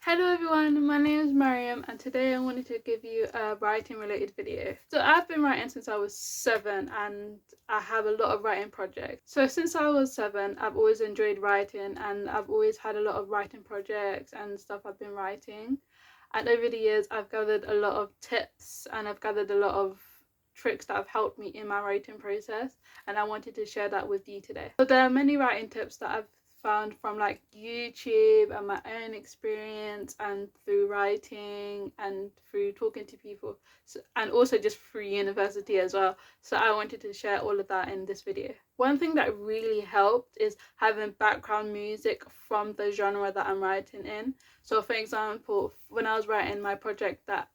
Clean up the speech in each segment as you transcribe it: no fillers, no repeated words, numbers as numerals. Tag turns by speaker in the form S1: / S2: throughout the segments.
S1: Hello everyone, my name is Mariam and today I wanted to give you a writing related video. So I've been writing since I was 7 and I have a lot of writing projects. So since I was 7 I've always enjoyed writing and I've always had a lot of writing projects and stuff I've been writing. And over the years I've gathered a lot of tips and I've gathered a lot of tricks that have helped me in my writing process, and I wanted to share that with you today. So there are many writing tips that I've found from like YouTube and my own experience and through writing and through talking to people, and also just through university as well. So I wanted to share all of that in this video. One thing that really helped is having background music from the genre that I'm writing in. So for example, when I was writing my project that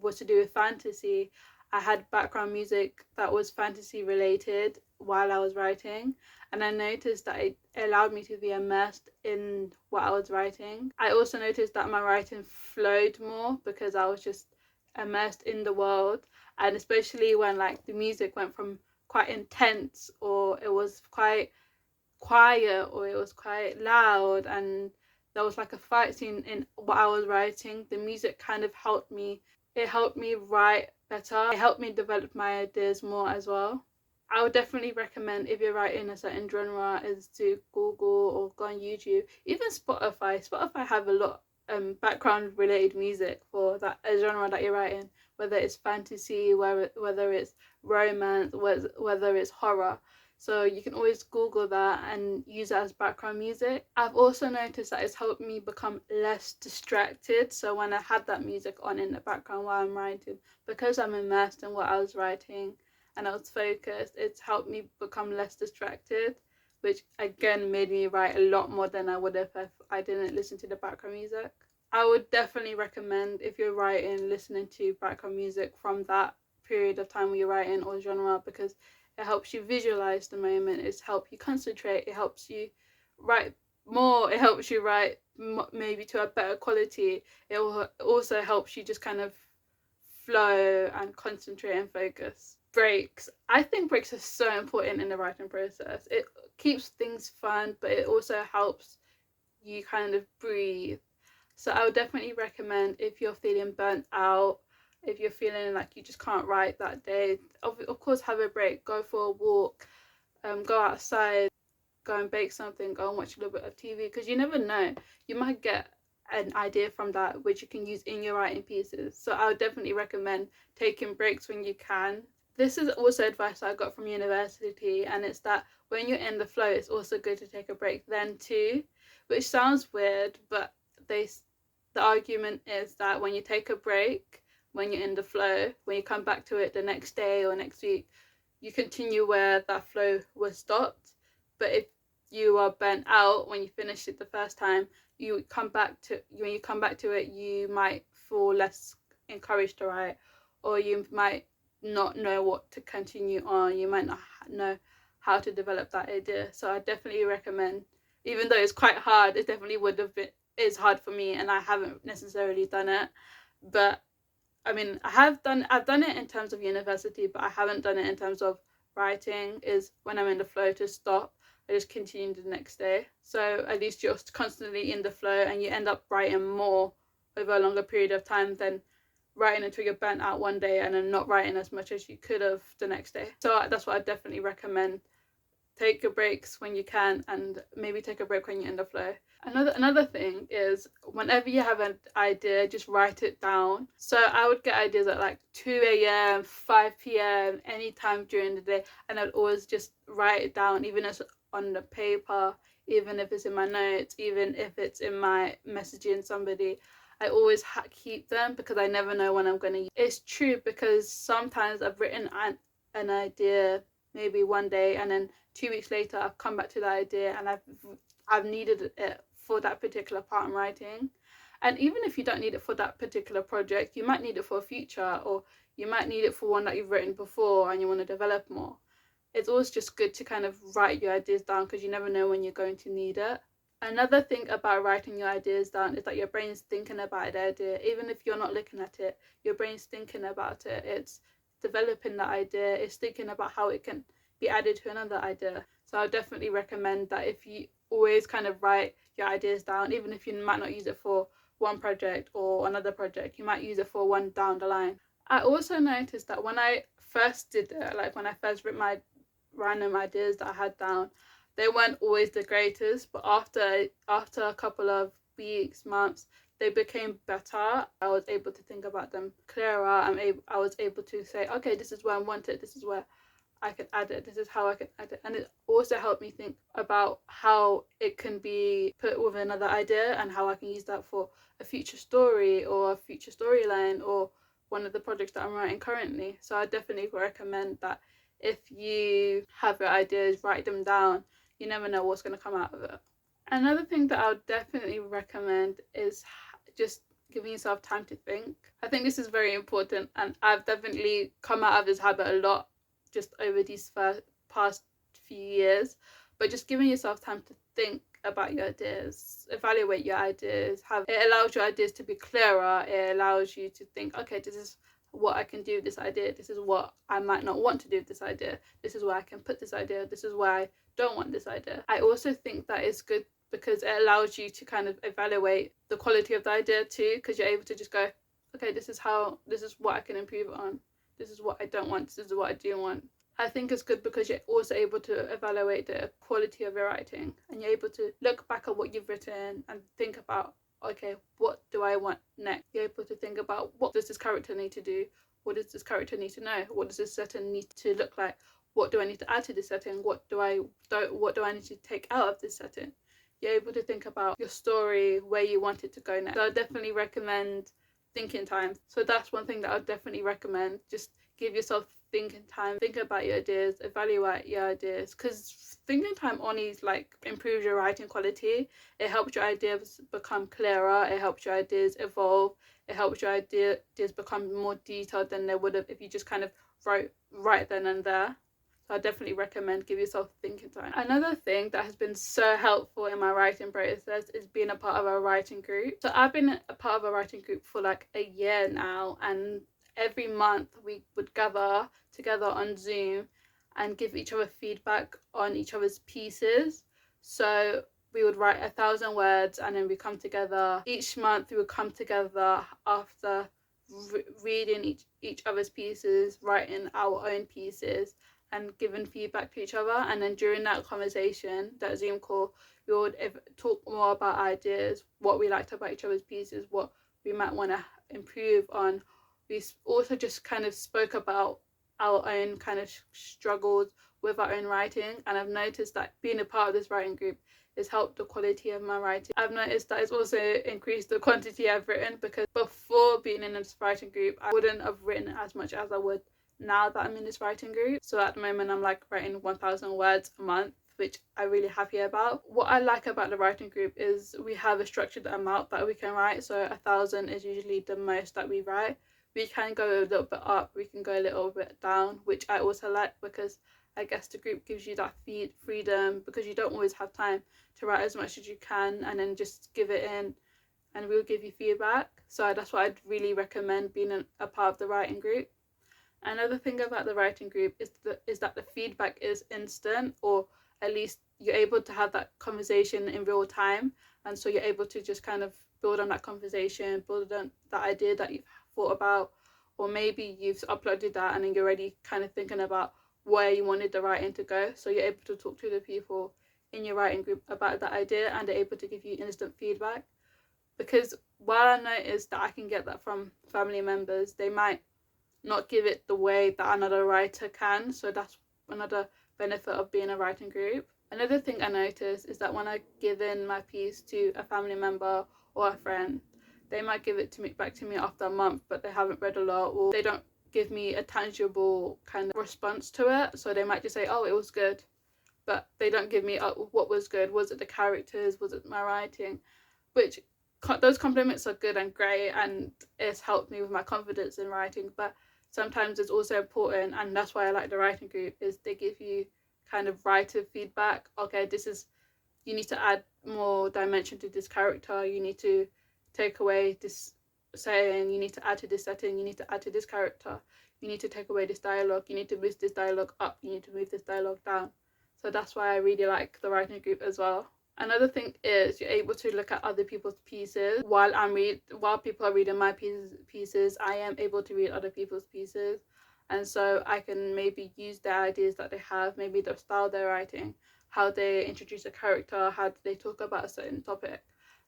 S1: was to do with fantasy, I had background music that was fantasy related while I was writing, and I noticed that it allowed me to be immersed in what I was writing. I also noticed that my writing flowed more because I was just immersed in the world, and especially when like the music went from quite intense or it was quite quiet or it was quite loud and there was like a fight scene in what I was writing, the music kind of helped me. It helped me write better. It helped me develop my ideas more as well. I would definitely recommend, if you're writing a certain genre, is to Google or go on YouTube. Even Spotify. Spotify have a lot background related music for that a genre that you're writing, whether it's fantasy, whether it's romance, whether it's horror. So you can always Google that and use it as background music. I've also noticed that it's helped me become less distracted. So when I had that music on in the background while I'm writing, because I'm immersed in what I was writing and I was focused, it's helped me become less distracted, which again made me write a lot more than I would have if I didn't listen to the background music. I would definitely recommend, if you're writing, listening to background music from that period of time where you're writing or genre, because it helps you visualize the moment, it helps you concentrate, it helps you write more, it helps you write maybe to a better quality. It also helps you just kind of flow and concentrate and focus. Breaks. I think breaks are so important in the writing process. It keeps things fun, but it also helps you kind of breathe. So I would definitely recommend, if you're feeling burnt out, if you're feeling like you just can't write that day, of course have a break, go for a walk, go outside, go and bake something, go and watch a little bit of TV, because you never know, you might get an idea from that which you can use in your writing pieces. So I would definitely recommend taking breaks when you can. This is also advice I got from university, and it's that when you're in the flow, it's also good to take a break then too, which sounds weird, but the argument is that when you take a break, when you're in the flow, when you come back to it the next day or next week, you continue where that flow was stopped. But if you are burnt out when you finished it the first time, when you come back to it, you might feel less encouraged to write, or you might not know what to continue on. You might not know how to develop that idea. So I definitely recommend, even though it's quite hard, it definitely would have been, it's hard for me and I haven't necessarily done it, but I mean, I've done it in terms of university, but I haven't done it in terms of writing, is when I'm in the flow to stop, I just continue the next day. So at least you're constantly in the flow and you end up writing more over a longer period of time than writing until you're burnt out one day and then not writing as much as you could have the next day. So that's what I definitely recommend. Take your breaks when you can, and maybe take a break when you're in the flow. Another thing is, whenever you have an idea, just write it down. So I would get ideas at like 2 a.m, 5 p.m, anytime during the day, and I'd always just write it down, even if it's on the paper, even if it's in my notes, even if it's in my messaging somebody. I always keep them because I never know when I'm going to use it. It's true, because sometimes I've written an idea maybe one day, and then 2 weeks later I've come back to that idea and I've needed it for that particular part I'm writing. And even if you don't need it for that particular project, you might need it for a future, or you might need it for one that you've written before and you want to develop more. It's always just good to kind of write your ideas down, because you never know when you're going to need it. Another thing about writing your ideas down is that your brain's thinking about the idea. Even if you're not looking at it, your brain's thinking about it. It's developing that idea. It's thinking about how it can be added to another idea. So I definitely recommend that if you always kind of write your ideas down, even if you might not use it for one project or another project. You might use it for one down the line. I also noticed that when I first did it, like when I first wrote my random ideas that I had down, they weren't always the greatest, but after a couple of weeks, months, they became better. I was able to think about them clearer. I was able to say, okay, this is where I want it, this is where I can add it, this is how I can add it. And it also helped me think about how it can be put with another idea and how I can use that for a future story or a future storyline or one of the projects that I'm writing currently. So I definitely recommend that if you have your ideas, write them down. You never know what's going to come out of it. Another thing that I would definitely recommend is just giving yourself time to think. I think this is very important, and I've definitely come out of this habit a lot just over these past few years. But just giving yourself time to think about your ideas, evaluate your ideas, it allows your ideas to be clearer. It allows you to think, okay, this is what I can do with this idea, this is what I might not want to do with this idea, this is where I can put this idea, this is where I don't want this idea. I also think that it's good because it allows you to kind of evaluate the quality of the idea too, because you're able to just go, okay, this is what I can improve on, this is what I don't want, this is what I do want. I think it's good because you're also able to evaluate the quality of your writing, and you're able to look back at what you've written and think about, okay, what do I want next? You're able to think about, what does this character need to do? What does this character need to know? What does this setting need to look like? What do I need to add to this setting? What do I need to take out of this setting? You're able to think about your story, where you want it to go next. So I definitely recommend thinking time. So that's one thing that I definitely recommend. Just give yourself thinking time, think about your ideas, evaluate your ideas, because thinking time only improves your writing quality. It helps your ideas become clearer, it helps your ideas evolve, it helps your ideas become more detailed than they would have if you just kind of wrote right then and there. So I definitely recommend give yourself thinking time. Another thing that has been so helpful in my writing process is being a part of a writing group. So I've been a part of a writing group for like a year now, and every month we would gather together on Zoom and give each other feedback on each other's pieces. So we would write 1,000 words, and then we come together each month. We would come together after reading each other's pieces, writing our own pieces, and giving feedback to each other. And then during that conversation, that Zoom call, we would talk more about ideas, what we liked about each other's pieces, what we might want to improve on. We also just kind of spoke about our own kind of struggles with our own writing, and I've noticed that being a part of this writing group has helped the quality of my writing. I've noticed that it's also increased the quantity I've written, because before being in this writing group I wouldn't have written as much as I would now that I'm in this writing group. So at the moment I'm writing 1,000 words a month, which I'm really happy about. What I like about the writing group is we have a structured amount that we can write, so 1,000 is usually the most that we write. We can go a little bit up, we can go a little bit down, which I also like, because I guess the group gives you that freedom, because you don't always have time to write as much as you can, and then just give it in and we'll give you feedback. So that's why I'd really recommend being a part of the writing group. Another thing about the writing group is that the feedback is instant, or at least you're able to have that conversation in real time, and so you're able to just kind of build on that conversation, build on that idea that you've thought about, or maybe you've uploaded that and then you're already kind of thinking about where you wanted the writing to go. So you're able to talk to the people in your writing group about that idea, and they're able to give you instant feedback. Because while I noticed that I can get that from family members, they might not give it the way that another writer can. So that's another benefit of being a writing group. Another thing I noticed is that when I give in my piece to a family member or a friend, they might give it back to me after a month, but they haven't read a lot, or they don't give me a tangible kind of response to it. So they might just say, oh, it was good, but they don't give me what was good. Was it the characters? Was it my writing? Which those compliments are good and great, and it's helped me with my confidence in writing. But sometimes it's also important, and that's why I like the writing group, is they give you kind of writer feedback. Okay, you need to add more dimension to this character, you need to take away this saying, you need to add to this setting, you need to add to this character, you need to take away this dialogue, you need to move this dialogue up, you need to move this dialogue down. So that's why I really like the writing group as well. Another thing is you're able to look at other people's pieces. While people are reading my pieces, I am able to read other people's pieces, and so I can maybe use the ideas that they have, maybe the style they're writing, how they introduce a character, how they talk about a certain topic,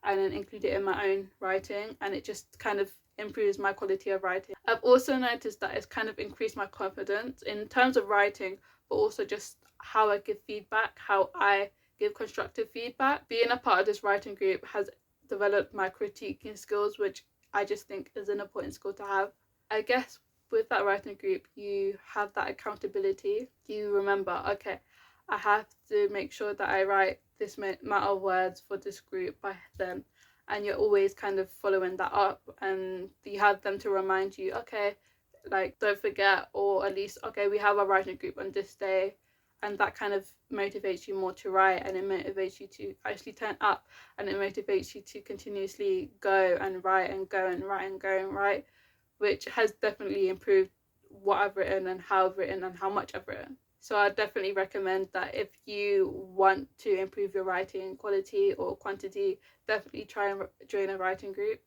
S1: and then include it in my own writing, and it just kind of improves my quality of writing. I've also noticed that it's kind of increased my confidence in terms of writing, but also just how I give feedback, how I give constructive feedback. Being a part of this writing group has developed my critiquing skills, which I just think is an important skill to have. I guess with that writing group, you have that accountability. You remember, okay, I have to make sure that I write this amount of words for this group by then, and you're always kind of following that up, and you have them to remind you, okay, like don't forget, or at least, okay, we have a writing group on this day, and that kind of motivates you more to write, and it motivates you to actually turn up, and it motivates you to continuously go and write and go and write and go and write, which has definitely improved what I've written and how I've written and how much I've written. So I definitely recommend that if you want to improve your writing quality or quantity, definitely try and join a writing group.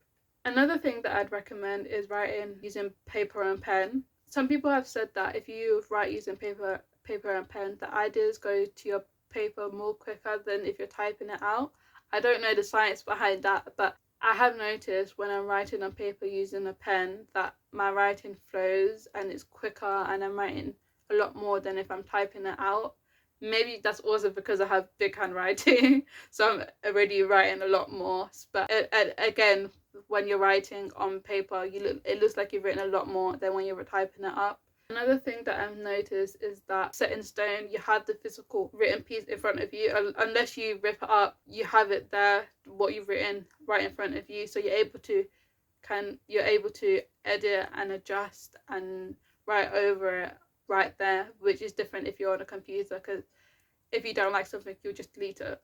S1: Another thing that I'd recommend is writing using paper and pen. Some people have said that if you write using paper and pen, the ideas go to your paper more quicker than if you're typing it out. I don't know the science behind that, but I have noticed when I'm writing on paper using a pen that my writing flows and it's quicker, and I'm writing a lot more than if I'm typing it out. Maybe that's also because I have big handwriting, so I'm already writing a lot more. But again, when you're writing on paper, it looks like you've written a lot more than when you're typing it up. Another thing that I've noticed is that set in stone, you have the physical written piece in front of you. Unless you rip it up, you have it there, what you've written right in front of you. So you're able to edit and adjust and write over it right there, which is different if you're on a computer, because if you don't like something, you'll just delete it.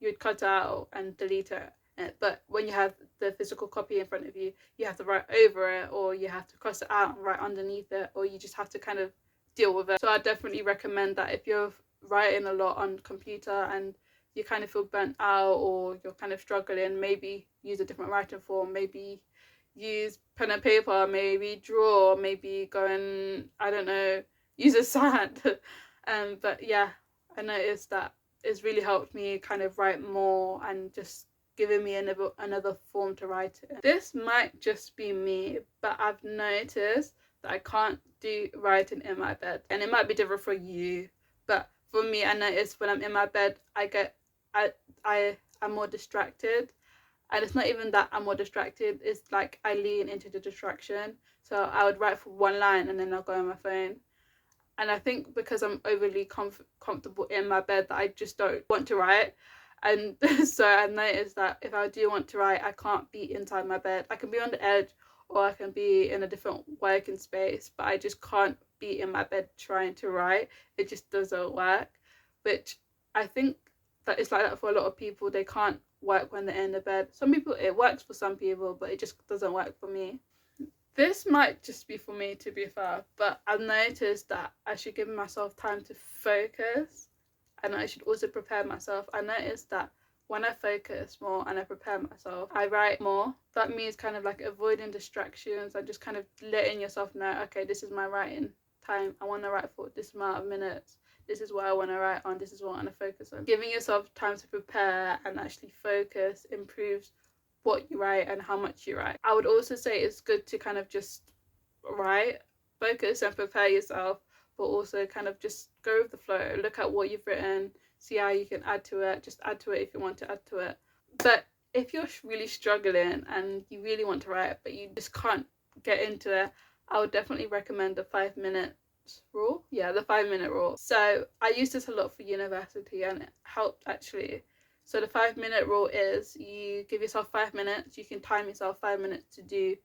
S1: You'd cut it out and delete it. But when you have the physical copy in front of you, you have to write over it, or you have to cross it out and write underneath it, or you just have to kind of deal with it. So I definitely recommend that if you're writing a lot on computer and you kind of feel burnt out, or you're kind of struggling, maybe use a different writing form, maybe use pen and paper, maybe draw, maybe go and, I don't know, use a sand. But yeah, I noticed that it's really helped me kind of write more and just giving me another form to write it. This might just be me, but I've noticed that I can't do writing in my bed, and it might be different for you, but for me, I notice when I'm in my bed, I'm more distracted. And it's not even that I'm more distracted, it's like I lean into the distraction. So I would write for one line and then I'll go on my phone. And I think because I'm overly comfortable in my bed, that I just don't want to write. And so I've noticed that if I do want to write, I can't be inside my bed. I can be on the edge, or I can be in a different working space, but I just can't be in my bed trying to write. It just doesn't work, which I think that it's like that for a lot of people. They can't work when they're in the bed. Some people, it works for some people, but it just doesn't work for me. This might just be for me, to be fair, but I've noticed that I should give myself time to focus, and I should also prepare myself. I noticed that when I focus more and I prepare myself, I write more. That means kind of like avoiding distractions and just kind of letting yourself know, okay, this is my writing time. I want to write for this amount of minutes. This is what I want to write on. This is what I want to focus on. Giving yourself time to prepare and actually focus improves what you write and how much you write. I would also say it's good to kind of just write, focus and prepare yourself, but also kind of just go with the flow. Look at what you've written, see how you can add to it. Just add to it if you want to add to it. But if you're really struggling and you really want to write but you just can't get into it, I would definitely recommend the 5 minute rule. Yeah, the 5 minute rule. So I used this a lot for university and it helped actually. So the 5 minute rule is you give yourself 5 minutes. You can time yourself 5 minutes to do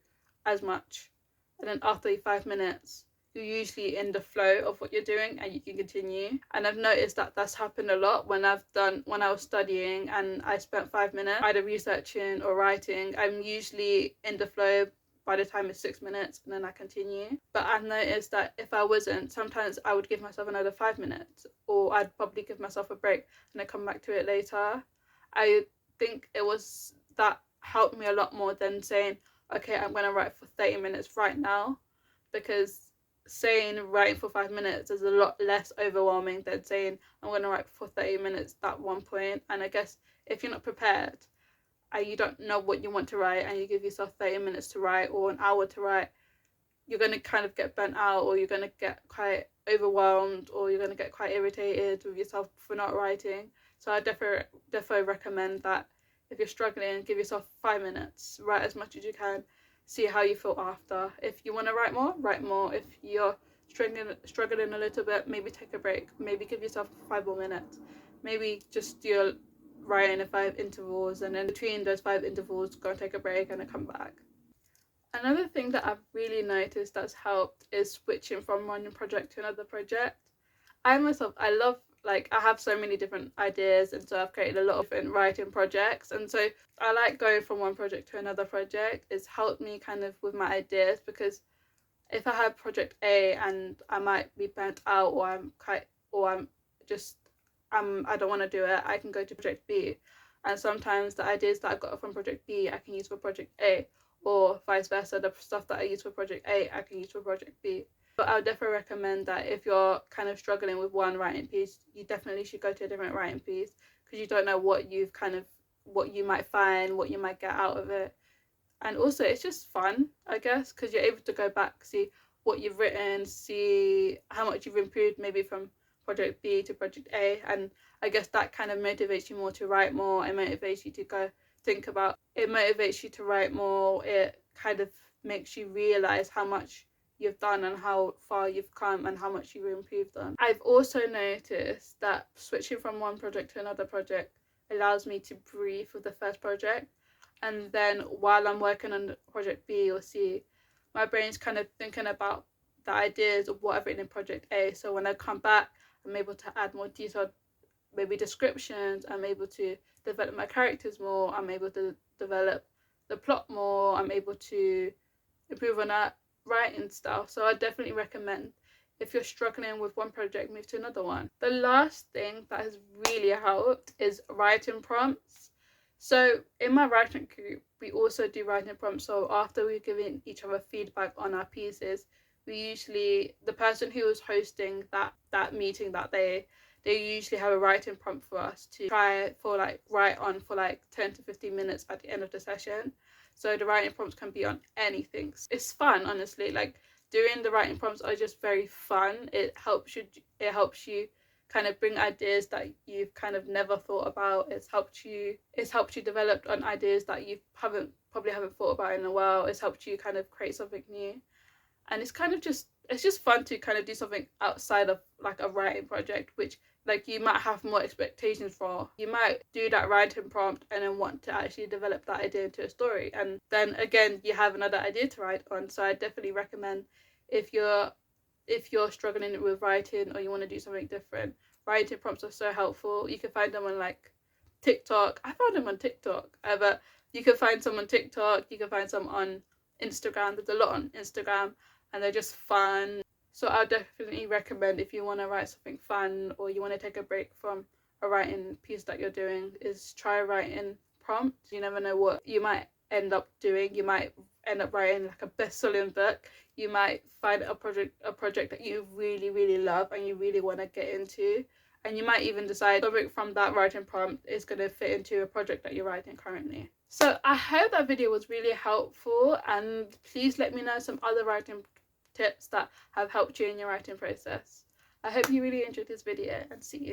S1: as much, and then after 5 minutes you're usually in the flow of what you're doing and you can continue. And I've noticed that that's happened a lot when I was studying and I spent 5 minutes either researching or writing. I'm usually in the flow by the time it's 6 minutes, and then I continue. But I've noticed that if I wasn't, sometimes I would give myself another 5 minutes, or I'd probably give myself a break and then come back to it later. I think that helped me a lot more than saying, okay, I'm going to write for 30 minutes right now, because saying writing for 5 minutes is a lot less overwhelming than saying I'm going to write for 30 minutes at one point. And I guess if you're not prepared and you don't know what you want to write and you give yourself 30 minutes to write or an hour to write, you're going to kind of get burnt out, or you're going to get quite overwhelmed, or you're going to get quite irritated with yourself for not writing. So I definitely recommend that if you're struggling, give yourself 5 minutes, write as much as you can, see how you feel after. If you want to write more, write more. If you're struggling a little bit, maybe take a break, maybe give yourself 5 more minutes, maybe just do your writing in 5 intervals, and in between those 5 intervals go and take a break and then come back. Another thing that I've really noticed that's helped is switching from one project to another project. I myself, I have so many different ideas, and so I've created a lot of different writing projects, and so I like going from one project to another project. It's helped me kind of with my ideas, because if I have project A and I might be burnt out, or I don't want to do it, I can go to project B, and sometimes the ideas that I got from project B I can use for project A, or vice versa. The stuff that I use for project A I can use for project B. But I would definitely recommend that if you're kind of struggling with one writing piece, you definitely should go to a different writing piece, because you don't know what you might find, what you might get out of it. And also it's just fun, I guess, because you're able to go back, see what you've written, see how much you've improved maybe from project B to project A, and I guess that kind of motivates you more to write more. It motivates you to go think about it, motivates you to write more. It kind of makes you realize how much you've done and how far you've come and how much you've improved on. I've also noticed that switching from one project to another project allows me to breathe with the first project, and then while I'm working on project B or C, my brain's kind of thinking about the ideas of what I've written in project A. So when I come back, I'm able to add more detailed maybe descriptions, I'm able to develop my characters more, I'm able to develop the plot more, I'm able to improve on that writing style. So I definitely recommend, if you're struggling with one project, move to another one. The last thing that has really helped is writing prompts. So in my writing group, we also do writing prompts. So after we've given each other feedback on our pieces, the person who was hosting that meeting that day, they usually have a writing prompt for us to try for write on for 10 to 15 minutes at the end of the session. So the writing prompts can be on anything. It's fun, honestly. Doing the writing prompts are just very fun. It helps you kind of bring ideas that you've kind of never thought about. It's helped you develop on ideas that you probably haven't thought about in a while. It's helped you kind of create something new. And it's just fun to kind of do something outside of a writing project, which you might have more expectations for. You might do that writing prompt and then want to actually develop that idea into a story, and then again you have another idea to write on. So I definitely recommend, if you're struggling with writing or you want to do something different, writing prompts are so helpful. You can find them on TikTok. I found them on TikTok, but you can find some on TikTok, you can find some on Instagram. There's a lot on Instagram, and they're just fun. So I'll definitely recommend, if you want to write something fun or you want to take a break from a writing piece that you're doing, is try writing prompts. You never know what you might end up doing. You might end up writing a best-selling book. You might find a project that you really, really love and you really want to get into, and you might even decide something from that writing prompt is going to fit into a project that you're writing currently. So I hope that video was really helpful, and please let me know some other writing tips that have helped you in your writing process. I hope you really enjoyed this video, and see you.